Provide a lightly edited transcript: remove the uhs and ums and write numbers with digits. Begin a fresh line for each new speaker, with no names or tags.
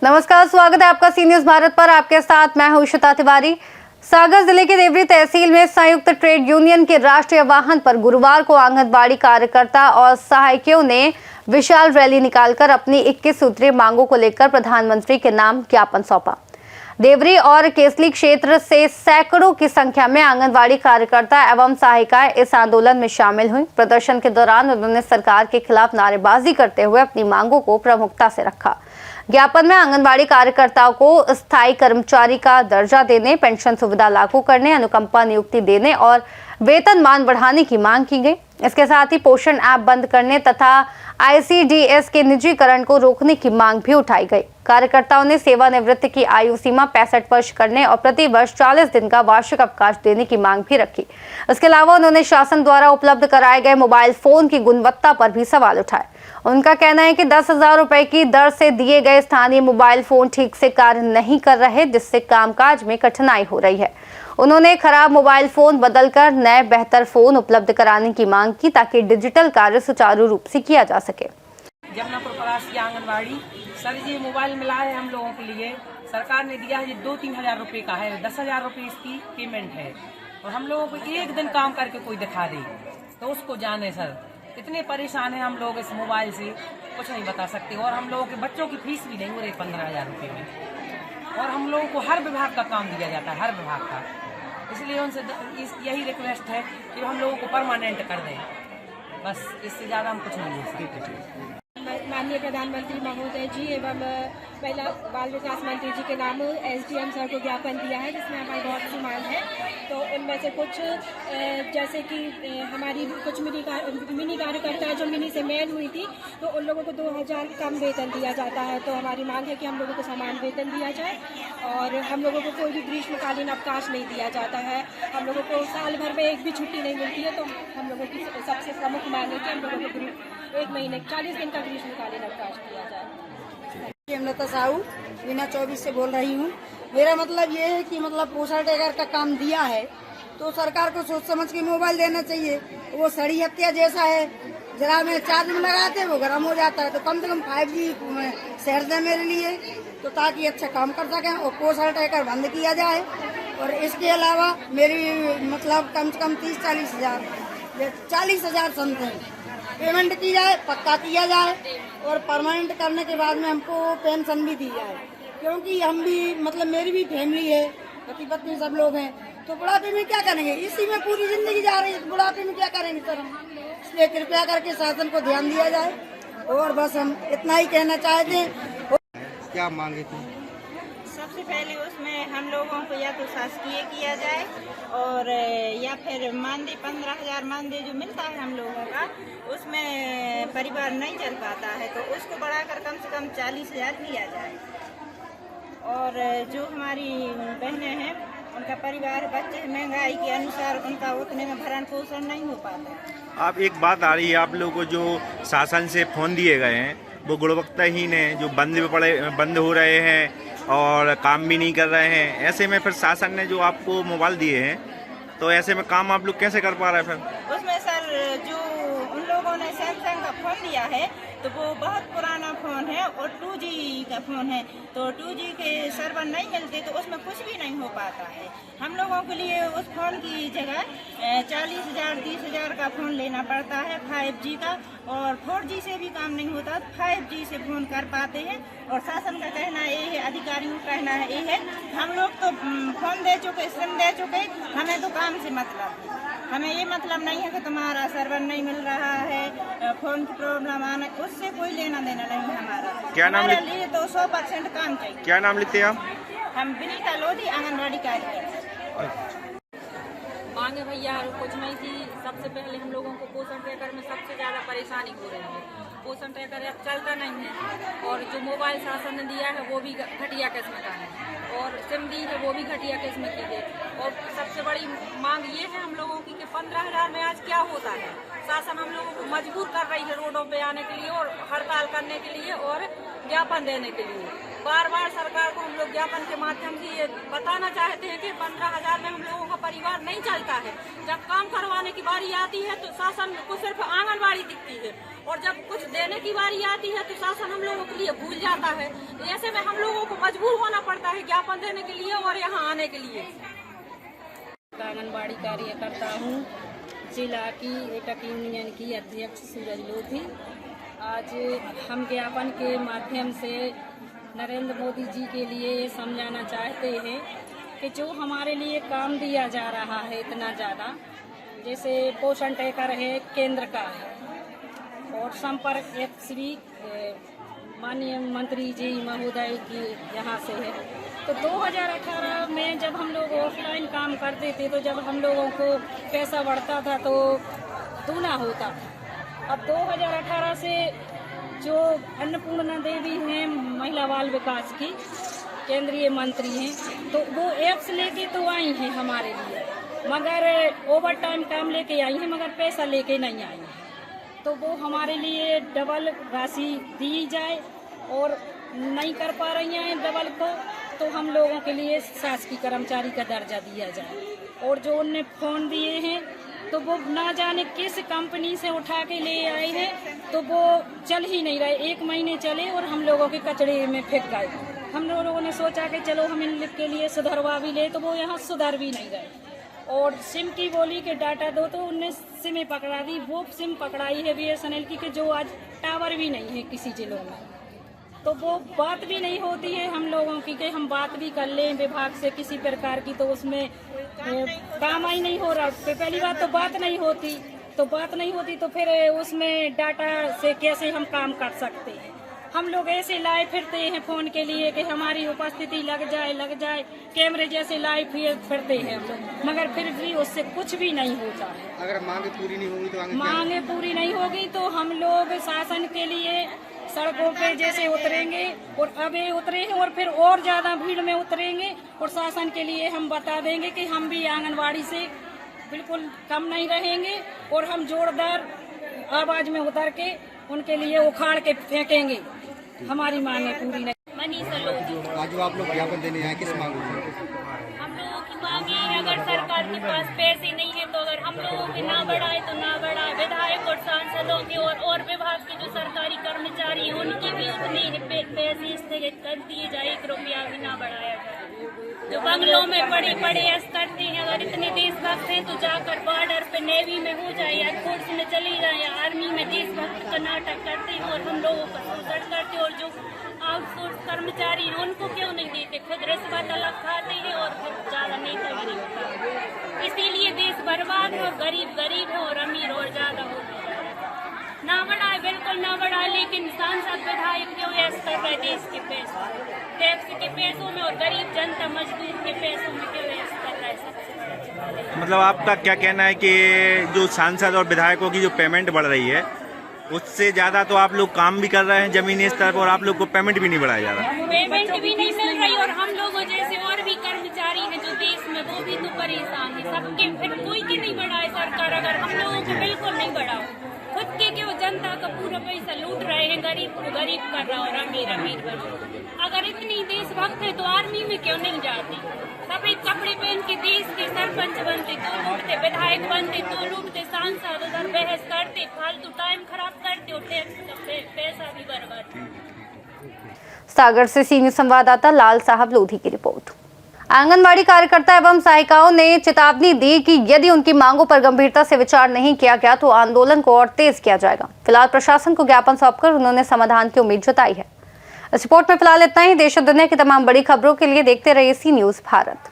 नमस्कार, स्वागत है आपका सी न्यूज भारत पर। आपके साथ मैं हूं इशिता तिवारी। सागर जिले के देवरी तहसील में संयुक्त ट्रेड यूनियन के राष्ट्रीय वाहन पर गुरुवार को आंगनबाड़ी कार्यकर्ता और सहायकों ने विशाल रैली निकालकर अपनी 21 सूत्रीय मांगों को लेकर प्रधानमंत्री के नाम ज्ञापन सौंपा। देवरी और केसली क्षेत्र से सैकड़ों की संख्या में आंगनबाड़ी कार्यकर्ता एवं सहायिकाएं इस आंदोलन में शामिल हुई। प्रदर्शन के दौरान उन्होंने सरकार के खिलाफ नारेबाजी करते हुए अपनी मांगों को प्रमुखता से रखा। ज्ञापन में आंगनबाड़ी कार्यकर्ताओं को स्थायी कर्मचारी का दर्जा देने, पेंशन सुविधा लागू करने, अनुकंपा नियुक्ति देने और वेतनमान बढ़ाने की मांग की गई। इसके साथ ही पोषण ऐप बंद करने तथा ICDS के निजीकरण को रोकने की मांग भी उठाई गई। कार्यकर्ताओं ने सेवानिवृत्ति की आयु सीमा 65 वर्ष करने और प्रति वर्ष 40 दिन का वार्षिक अवकाश देने की मांग भी रखी। इसके अलावा उन्होंने शासन द्वारा उपलब्ध कराए गए मोबाइल फोन की गुणवत्ता पर भी सवाल उठाए। उनका कहना है कि 10,000 रुपए की दर से दिए गए स्थानीय मोबाइल फोन ठीक से कार्य नहीं कर रहे, जिससे कामकाज में कठिनाई हो रही है। उन्होंने खराब मोबाइल फोन बदलकर नए बेहतर फोन उपलब्ध कराने की मांग की, ताकि डिजिटल कार्य सुचारू रूप से किया जा सके।
जमुनापुर परास की आंगनबाड़ी सर, ये मोबाइल मिला है हम लोगों के लिए। सरकार ने दिया है, ये 2-3 हज़ार रुपये का है। 10,000 रुपये इसकी पेमेंट है और हम लोगों को एक दिन काम करके कोई दिखा दे तो उसको जाने। सर, इतने परेशान हैं हम लोग इस मोबाइल से, कुछ नहीं बता सकते। और हम लोगों के बच्चों की फीस भी नहीं हो रही 15,000 रुपये में। और हम लोगों को हर विभाग का काम दिया जाता है, हर विभाग का। इसलिए उनसे यही रिक्वेस्ट है कि हम लोगों को परमानेंट कर दें, बस इससे ज़्यादा हम कुछ नहीं हो सकते।
माननीय प्रधानमंत्री महोदय जी एवं महिला बाल विकास मंत्री जी के नाम SDM सर को ज्ञापन दिया है, जिसमें हमारी बहुत सी मांग है। तो उनमें से कुछ जैसे कि हमारी कुछ मिनी कार्यकर्ता जो मिनी से मैन हुई थी, तो उन लोगों को 2,000 कम वेतन दिया जाता है। तो हमारी मांग है कि हम लोगों को समान वेतन दिया जाए और हम लोगों को कोई भी ग्रीष्मकालीन अवकाश नहीं दिया जाता है। हम लोगों को साल भर में एक भी छुट्टी नहीं मिलती है। तो हम लोगों की सबसे प्रमुख मांग है कि हम लोगों को 1 महीने 40 दिन का ग्रीष्मकालीन अवकाश दिया जाए।
हेमलता साहू बिना 24 से बोल रही हूँ। मेरा मतलब ये है कि पोषण टैगर का काम दिया है तो सरकार को सोच समझ के मोबाइल देना चाहिए। वो सड़ी हत्या जैसा है, जरा में चार्ज में लगाते वो गर्म हो जाता है। तो कम से कम 5G शहर दे मेरे लिए, तो ताकि अच्छा काम कर सकें। और पोषण टैगर बंद किया जाए और इसके अलावा मेरी कम से कम 30-40 हज़ार 40 हज़ार समथिंग पेमेंट की जाए, पक्का किया जाए। और परमानेंट करने के बाद में हमको पेंशन भी दी जाए, क्योंकि हम भी मेरी भी फैमिली है, पति पत्नी सब लोग हैं। तो बुढ़ापे में क्या करेंगे, इसी में पूरी जिंदगी जा रही है, तो बुढ़ापे में क्या करेंगे सर हम। इसलिए कृपया करके शासन को ध्यान दिया जाए और बस हम इतना ही कहना चाहते हैं।
क्या मांगे थी?
सबसे पहले उसमें हम लोगों को या तो शासकीय किया जाए और या फिर मानदेय 15,000 मानदेय जो मिलता है हम लोगों का, उसमें परिवार नहीं चल पाता है, तो उसको बढ़ाकर कम से कम 40,000 किया जाए। और जो हमारी बहनें हैं, उनका परिवार, बच्चे महंगाई के अनुसार उनका उतने में भरण पोषण नहीं हो पाता।
आप एक बात आ रही है, आप लोगों को जो शासन से फोन दिए गए हैं वो गुणवत्ताहीन है, जो बंद हो रहे हैं और काम भी नहीं कर रहे हैं। ऐसे में फिर शासन ने जो आपको मोबाइल दिए हैं, तो ऐसे में काम आप लोग कैसे कर पा रहे हैं? फिर
उसमें सर जो उन लोगों ने सैमसंग का फोन दिया है, तो वो बहुत पुराना फ़ोन है और 2G का फ़ोन है। तो 2G के सर्वर नहीं मिलते तो उसमें कुछ भी नहीं हो पाता है। हम लोगों के लिए उस फ़ोन की जगह 40,000 30,000 का फ़ोन लेना पड़ता है 5G का, और 4G से भी काम नहीं होता, 5G से फ़ोन कर पाते हैं। और शासन का कहना ये है, अधिकारियों का कहना ये है, हम लोग तो फ़ोन दे चुके, सिम दे चुके, हमें तो काम से मतलब है। हमें ये मतलब नहीं है कि तुम्हारा सर्वर नहीं मिल रहा है, फ़ोन की प्रॉब्लम आना, उससे कोई लेना देना नहीं है हमारा।
क्या नाम
हमारे लिए तो 100% काम चाहिए।
क्या नाम लिखते हैं आप?
हम विनीता लोधी, आंगनबाड़ी कार्यकर्ता।
मांगे भैया कुछ नहीं थी। सबसे पहले हम लोगों को पोषण टैगर में सबसे ज़्यादा परेशानी हो रही है। पोषण टैगर अब चलता नहीं है और जो मोबाइल शासन ने दिया है वो भी घटिया किस्म का है और सिम दी है वो भी घटिया किस्म की है। और सबसे बड़ी मांग ये है हम लोगों की कि 15,000 में आज क्या होता है। शासन हम लोगों को मजबूर कर रही है रोडों पे आने के लिए और हड़ताल करने के लिए और ज्ञापन देने के लिए। बार बार सरकार को हम लोग ज्ञापन के माध्यम से ये बताना चाहते हैं कि 15,000 में हम लोगों का परिवार नहीं चलता है। जब काम करवाने की बारी आती है तो शासन को सिर्फ आंगनबाड़ी दिखती है, और जब कुछ देने की बारी आती है तो शासन हम लोगों के लिए भूल जाता है। ऐसे में हम लोगों को मजबूर होना पड़ता है ज्ञापन देने के लिए और यहाँ आने के लिए।
आंगनबाड़ी कार्यकर्ता हूँ, जिला की एकक यूनियन की अध्यक्ष सूरज लोधी। आज हम ज्ञापन के माध्यम से नरेंद्र मोदी जी के लिए समझाना चाहते हैं कि जो हमारे लिए काम दिया जा रहा है इतना ज़्यादा, जैसे पोषण टैकर है केंद्र का है, और संपर्क श्री माननीय मंत्री जी महोदय की यहाँ से है। तो 2018 में जब हम लोग ऑफलाइन काम करते थे तो जब हम लोगों को पैसा बढ़ता था तो दूना होता था। अब 2018 से जो अन्नपूर्णा देवी हैं महिला बाल विकास की केंद्रीय मंत्री हैं, तो वो एप्स लेके तो आई हैं हमारे लिए, मगर ओवर टाइम काम लेके आई हैं, मगर पैसा लेके नहीं आई हैं। तो वो हमारे लिए डबल राशि दी जाए, और नहीं कर पा रही हैं डबल को, तो हम लोगों के लिए शासकीय कर्मचारी का दर्जा दिया जाए। और जो उनने फ़ोन दिए हैं तो वो ना जाने किस कंपनी से उठा के ले आए हैं, तो वो चल ही नहीं रहे। 1 महीने चले और हम लोगों के कचरे में फेंक गए। हम लोगों ने सोचा कि चलो हम इनके लिए सुधरवा भी ले, तो वो यहाँ सुधर भी नहीं रहे। और सिम की बोली के डाटा दो तो उनने सिमें पकड़ा दी। वो सिम पकड़ाई है BSNL की, कि जो आज टावर भी नहीं है किसी जिलों में, तो वो बात भी नहीं होती है हम लोगों की कि हम बात भी कर लें विभाग से किसी प्रकार की, तो उसमें काम ही नहीं हो रहा। पहली बात तो बात नहीं होती तो फिर उसमें डाटा से कैसे हम काम कर सकते हैं। हम लोग ऐसे लाए फिरते हैं फ़ोन के लिए कि हमारी उपस्थिति लग जाए, कैमरे जैसे लाए फिरते हैं हम लोग, मगर फिर भी उससे कुछ भी नहीं होता है।
अगर मांगे पूरी नहीं होगी तो
मांगे पूरी नहीं होगी तो हम लोग शासन के लिए सड़कों पे जैसे उतरेंगे, और अभी उतरे हैं और फिर और ज़्यादा भीड़ में उतरेंगे, और शासन के लिए हम बता देंगे कि हम भी आंगनवाड़ी से बिल्कुल कम नहीं रहेंगे, और हम जोरदार आवाज़ में उतर के उनके लिए उखाड़ के फेंकेंगे। हमारी मांगे पूरी नहीं।
मनीषा लोधी।
आज आप लोग ज्ञापन देने आए, किस मांग में?
हम लोगों की मांगे है, अगर सरकार के पास पैसे नहीं है तो अगर हम लोगों के ना बढ़ाए तो ना बढ़ाए। विधायक और सांसदों के और विभाग के जो सरकारी कर्मचारी हैं उनके भी उतने पैसे स्थगित कर दिए जाए, 1 रुपया भी ना बढ़ाया जाए। जो बंगलों में बड़े ऐश करते हैं, अगर इतने देशभक्त हैं तो जाकर बॉर्डर पे नेवी में हो जाए या फोर्स में चले जाए या आर्मी में देशभक्त का नाटक करते हैं और हम लोगों का शोषण करते हैं। और जो आउटसोर्स कर्मचारी हैं उनको क्यों नहीं देते? खुद रिश्वत अलग खाते हैं और फिर ज़्यादा नेता भी नहीं होता। इसीलिए देश बर्बाद है और गरीब है और अमीर और ज़्यादा होते हैं। ना बढ़ाए, बिल्कुल ना बढ़ाए, लेकिन सांसद विधायक क्यों ऐश कर रहे देश के पैसों, टैक्स के पैसों में, और गरीब जनता मजदूर के पैसों में क्यों ऐश कर रहा है? सबसे बड़ा सवाल है।
मतलब आपका क्या कहना है कि जो सांसद और विधायकों की जो पेमेंट बढ़ रही है उससे ज़्यादा तो आप लोग काम भी कर रहे हैं जमीनी स्तर पर, और आप लोग को पेमेंट भी नहीं बढ़ाया जा रहा?
पेमेंट भी नहीं मिल रही, और हम लोगों जैसे और भी कर्मचारी हैं जो देश में, वो भी तो परेशान है। सबके फिर कोई की नहीं बढ़ाए सरकार, अगर हम लोगों को बिल्कुल नहीं बढ़ाओ। खुद के क्यों जनता का पूरा पैसा लूट रहे हैं, गरीब को गरीब कर रहा और अमीर बना। अगर इतनी देशभक्त है तो आर्मी में क्यों नहीं जाती? सभी कपड़े पहन के देश के सरपंच बनते तो लूटते, विधायक बनते तो लूटते, सांसद उधर बहस करते, फालतू टाइम खराब करते और टैक्स का पैसा भी बर्बाद।
सागर से सीनियर संवाददाता लाल साहब लोधी की रिपोर्ट। आंगनबाड़ी कार्यकर्ता एवं सहायिकाओं ने चेतावनी दी कि यदि उनकी मांगों पर गंभीरता से विचार नहीं किया गया तो आंदोलन को और तेज किया जाएगा। फिलहाल प्रशासन को ज्ञापन सौंपकर उन्होंने समाधान की उम्मीद जताई है। इस रिपोर्ट में फिलहाल इतना ही। देश और दुनिया की तमाम बड़ी खबरों के लिए देखते रहिए सी न्यूज़ भारत।